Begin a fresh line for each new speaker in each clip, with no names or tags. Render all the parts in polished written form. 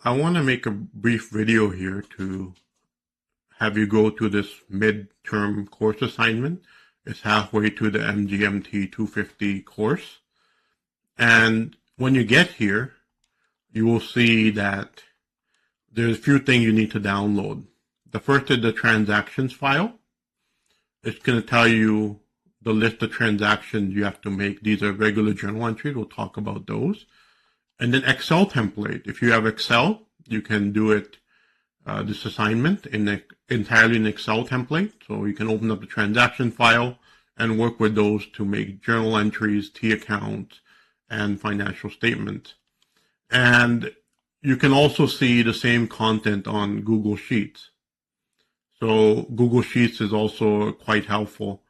I want to make a brief video here to have you go to this midterm course assignment. It's halfway to the MGMT 250 course. And when you get here, you will see that there's a few things you need to download. The first is the transactions file. It's going to tell you the list of transactions you have to make. These are regular journal entries. We'll talk about those. And then Excel template. If you have Excel, you can do it, this assignment entirely in Excel template. So you can open up the transaction file and work with those to make journal entries, T accounts, and financial statements. And you can also see the same content on Google Sheets. So Google Sheets is also quite helpful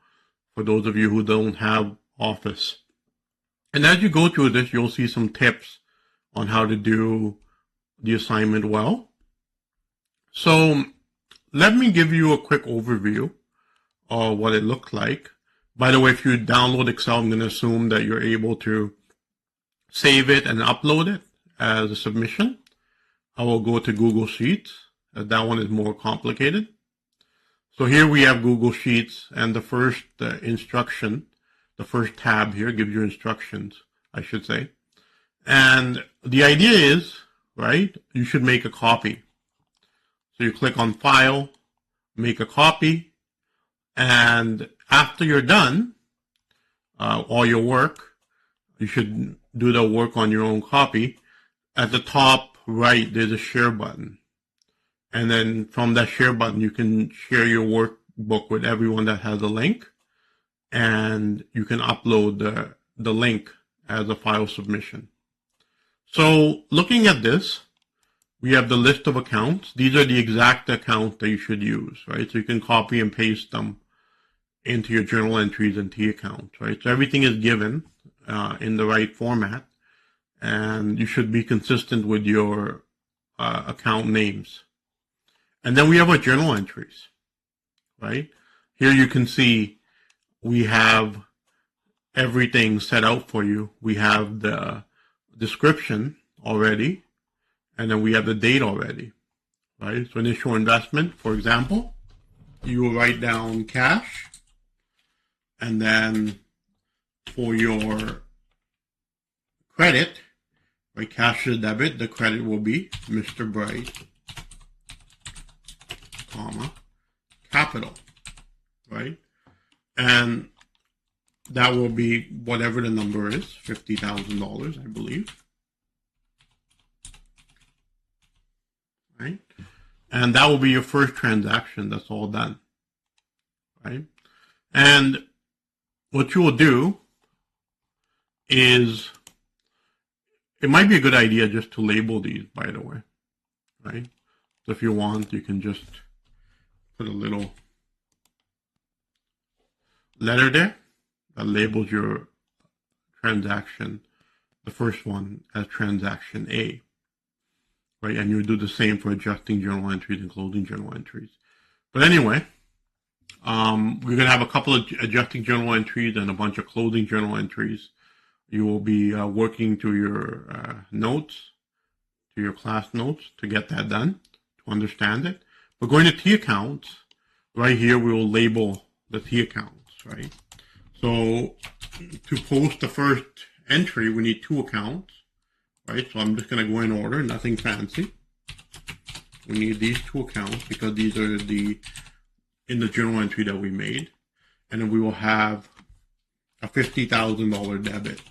for those of you who don't have Office. And as you go through this, you'll see some tips on how to do the assignment well. So let me give you a quick overview of what it looks like. By the way, if you download Excel, I'm going to assume that you're able to save it and upload it as a submission. I will go to Google Sheets, as that one is more complicated. So here we have Google Sheets, and the first instruction, the first tab here gives you instructions, I should say. And the idea is, right, you should make a copy. So you click on File, make a copy, and after you're done, all your work, you should do the work on your own copy. At the top right, there's a share button. And then from that share button, you can share your workbook with everyone that has a link. And you can upload the link as a file submission. So looking at this, we have the list of accounts. These are the exact accounts that you should use, right? So you can copy and paste them into your journal entries and T accounts, right? So everything is given in the right format, and you should be consistent with your account names. And then we have our journal entries, right? Here you can see we have everything set out for you. We have the description already, and then we have the date already, right? So initial investment, for example, you will write down cash, and then for your credit, right, cash is debit, the credit will be Mr. Bright, comma, capital, right? And that will be whatever the number is, $50,000, I believe. Right? And that will be your first transaction. That's all done. Right? And what you will do is, it might be a good idea just to label these, by the way. Right? So if you want, you can just put a little letter there that labels your transaction, the first one, as transaction A, right? And you do the same for adjusting journal entries and closing journal entries. But anyway, we're going to have a couple of adjusting journal entries and a bunch of closing journal entries. You will be working to your notes, to your class notes to get that done, to understand it. But going to T accounts, right here we will label the T accounts, right? So to post the first entry, we need two accounts, right? So I'm just going to go in order, nothing fancy. We need these two accounts because these are in the journal entry that we made. And then we will have a $50,000 debit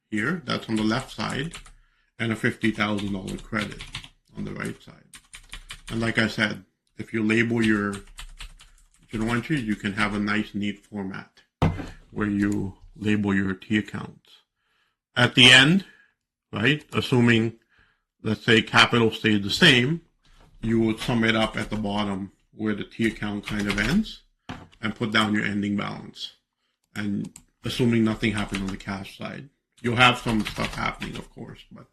here, that's on the left side, and a $50,000 credit on the right side. And like I said, if you label your journal entries, you can have a nice, neat format where you label your T accounts. At the end, right, assuming, let's say, capital stays the same, you would sum it up at the bottom where the T account kind of ends and put down your ending balance. And assuming nothing happens on the cash side. You'll have some stuff happening, of course, but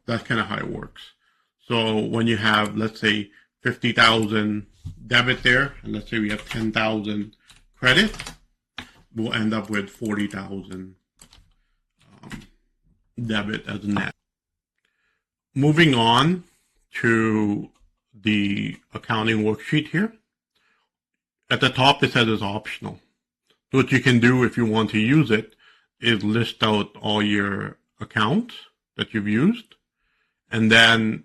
that's kind of how it works. So when you have, let's say, 50,000 debit there, and let's say we have 10,000 credit, we'll end up with 40,000 debit as a net. moving on to the accounting worksheet here. At the top, it says it's optional. So what you can do if you want to use it is list out all your accounts that you've used, and then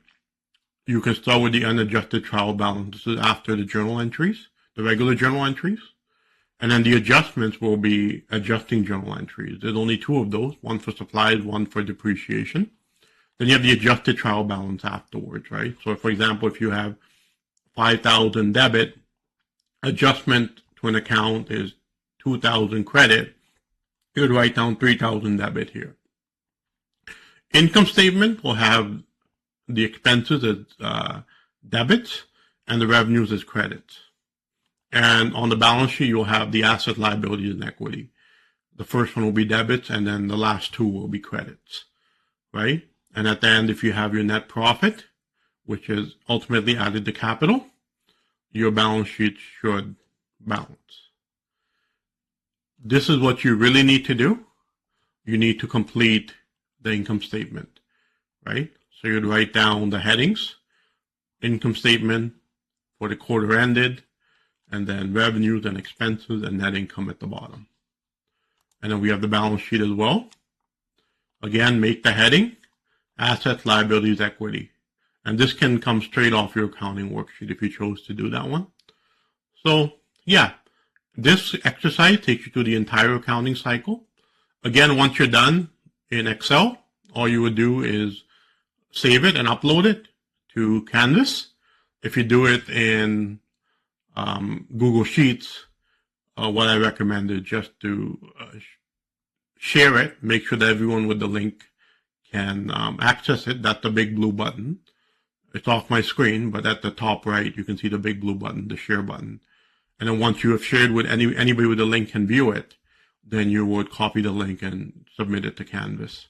you can start with the unadjusted trial balance. This is after the journal entries, the regular journal entries. And then the adjustments will be adjusting journal entries. There's only two of those, one for supplies, one for depreciation. Then you have the adjusted trial balance afterwards, right? So for example, if you have 5,000 debit, adjustment to an account is 2,000 credit, you would write down 3,000 debit here. Income statement will have the expenses as debits and the revenues as credits. And on the balance sheet, you'll have the asset, liabilities, and equity. The first one will be debits, and then the last two will be credits, right? And at the end, if you have your net profit, which is ultimately added to capital, your balance sheet should balance. This is what you really need to do. You need to complete the income statement, right? So you'd write down the headings, income statement for the quarter ended, and then revenues and expenses and net income at the bottom. And then we have the balance sheet as well. Again, make the heading, assets, liabilities, equity. And this can come straight off your accounting worksheet if you chose to do that one. So yeah, this exercise takes you through the entire accounting cycle. Again, once you're done in Excel, all you would do is save it and upload it to Canvas. If you do it in Google Sheets, what I recommend is just to share it, make sure that everyone with the link can access it. That's the big blue button. It's off my screen, but at the top right, you can see the big blue button, the share button. And then once you have shared with anybody with the link can view it, then you would copy the link and submit it to Canvas.